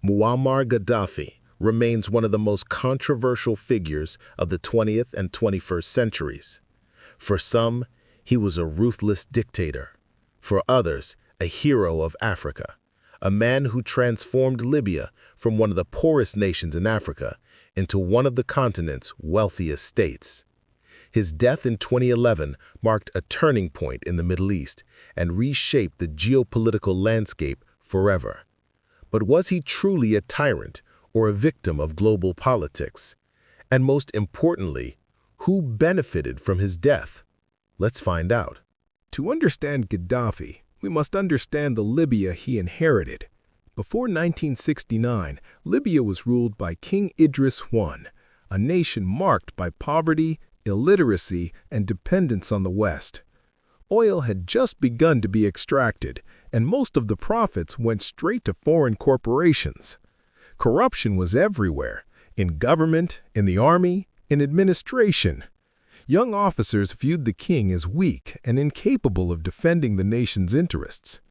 Muammar Gaddafi remains one of the most controversial figures of the 20th and 21st centuries. For some, he was a ruthless dictator. For others, a hero of Africa, a man who transformed Libya from one of the poorest nations in Africa into one of the continent's wealthiest states. His death in 2011 marked a turning point in the Middle East and reshaped the geopolitical landscape forever. But was he truly a tyrant or a victim of global politics? And most importantly, who benefited from his death? Let's find out. To understand Gaddafi, we must understand the Libya he inherited. Before 1969, Libya was ruled by King Idris I, a nation marked by poverty, illiteracy, and dependence on the West. Oil had just begun to be extracted, and most of the profits went straight to foreign corporations. Corruption was everywhere, in government, in the army, in administration. Young officers viewed the king as weak and incapable of defending the nation's interests.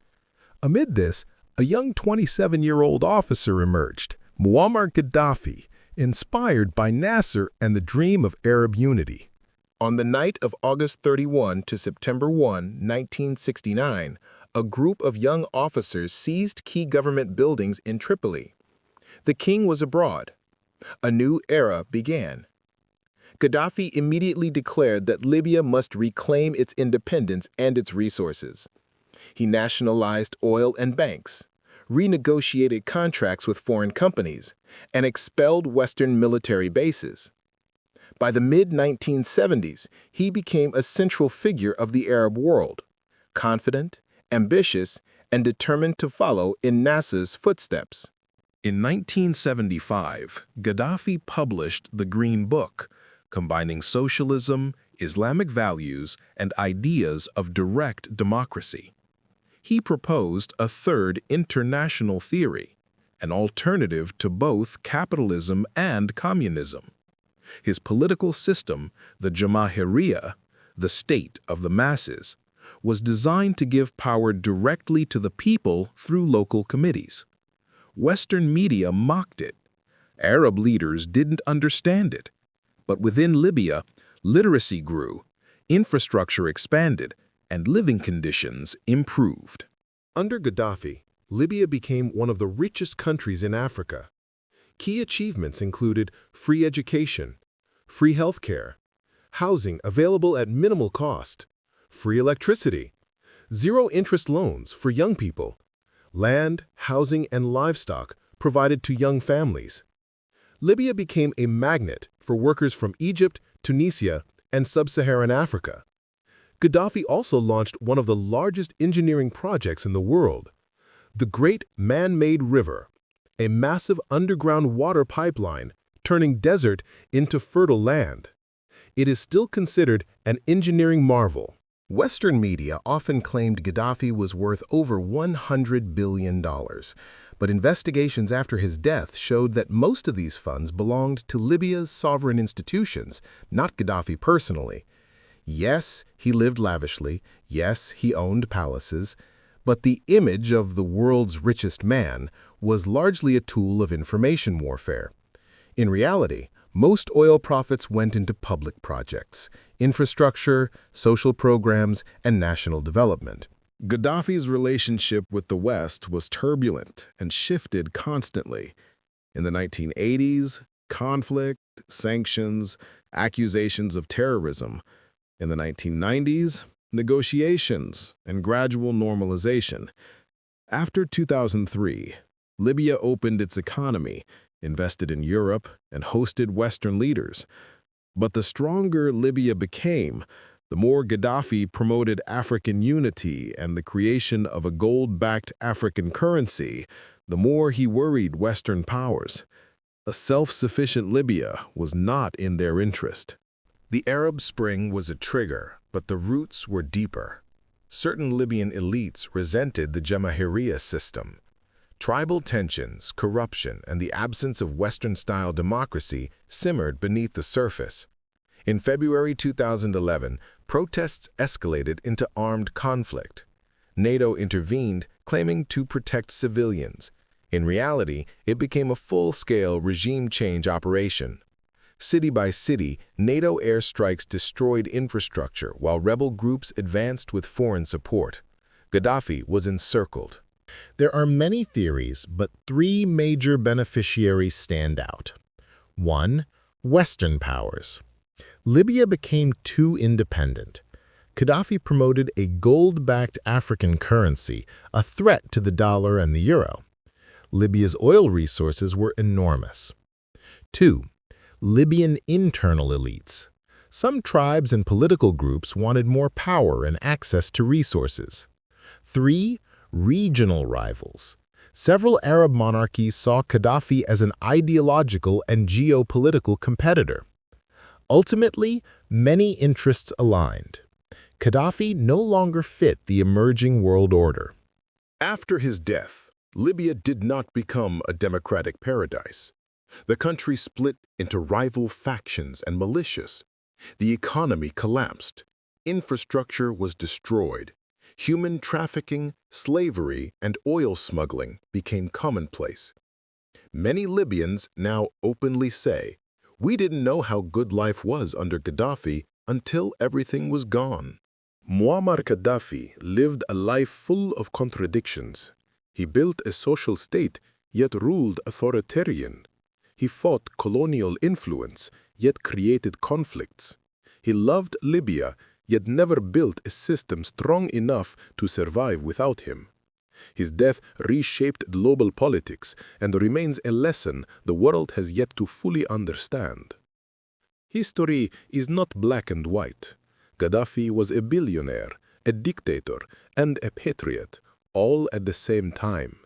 Amid this, a young 27-year-old officer emerged, Muammar Gaddafi, inspired by Nasser and the dream of Arab unity. On the night of August 31 to September 1, 1969, a group of young officers seized key government buildings in Tripoli. The king was abroad. A new era began. Gaddafi immediately declared that Libya must reclaim its independence and its resources. He nationalized oil and banks, renegotiated contracts with foreign companies, and expelled Western military bases. By the mid-1970s, he became a central figure of the Arab world, confident, ambitious, and determined to follow in Nasser's footsteps. In 1975, Gaddafi published the Green Book, combining socialism, Islamic values, and ideas of direct democracy. He proposed a third international theory, an alternative to both capitalism and communism. His political system, the Jamahiriya, the state of the masses, was designed to give power directly to the people through local committees. Western media mocked it. Arab leaders didn't understand it. But within Libya, literacy grew, infrastructure expanded, and living conditions improved. Under Gaddafi, Libya became one of the richest countries in Africa. Key achievements included free education, free healthcare, housing available at minimal cost, free electricity, zero-interest loans for young people, land, housing, and livestock provided to young families. Libya became a magnet for workers from Egypt, Tunisia, and sub-Saharan Africa. Gaddafi also launched one of the largest engineering projects in the world, the Great Man-Made River, a massive underground water pipeline turning desert into fertile land. It is still considered an engineering marvel. Western media often claimed Gaddafi was worth over $100 billion, but investigations after his death showed that most of these funds belonged to Libya's sovereign institutions, not Gaddafi personally. Yes, he lived lavishly. Yes, he owned palaces. But the image of the world's richest man was largely a tool of information warfare. In reality, most oil profits went into public projects, infrastructure, social programs, and national development. Gaddafi's relationship with the West was turbulent and shifted constantly. In the 1980s, conflict, sanctions, accusations of terrorism. In the 1990s, negotiations and gradual normalization. After 2003, Libya opened its economy, invested in Europe, and hosted Western leaders. But the stronger Libya became, the more Gaddafi promoted African unity and the creation of a gold-backed African currency, the more he worried Western powers. A self-sufficient Libya was not in their interest. The Arab Spring was a trigger, but the roots were deeper. Certain Libyan elites resented the Jamahiriya system. Tribal tensions, corruption, and the absence of Western-style democracy simmered beneath the surface. In February 2011, protests escalated into armed conflict. NATO intervened, claiming to protect civilians. In reality, it became a full-scale regime change operation. City by city, NATO airstrikes destroyed infrastructure while rebel groups advanced with foreign support. Gaddafi was encircled. There are many theories, but three major beneficiaries stand out. 1. Western powers. Libya became too independent. Gaddafi promoted a gold-backed African currency, a threat to the dollar and the euro. Libya's oil resources were enormous. 2. Libyan internal elites. Some tribes and political groups wanted more power and access to resources. 3. Regional rivals. Several Arab monarchies saw Gaddafi as an ideological and geopolitical competitor. Ultimately, many interests aligned. Gaddafi no longer fit the emerging world order. After his death, Libya did not become a democratic paradise. The country split into rival factions and militias. The economy collapsed. Infrastructure was destroyed. Human trafficking, slavery, and oil smuggling became commonplace. Many Libyans now openly say, "We didn't know how good life was under Gaddafi until everything was gone." Muammar Gaddafi lived a life full of contradictions. He built a social state, yet ruled authoritarian. He fought colonial influence, yet created conflicts. He loved Libya, yet never built a system strong enough to survive without him. His death reshaped global politics and remains a lesson the world has yet to fully understand. History is not black and white. Gaddafi was a billionaire, a dictator, and a patriot, all at the same time.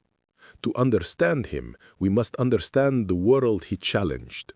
To understand him, we must understand the world he challenged.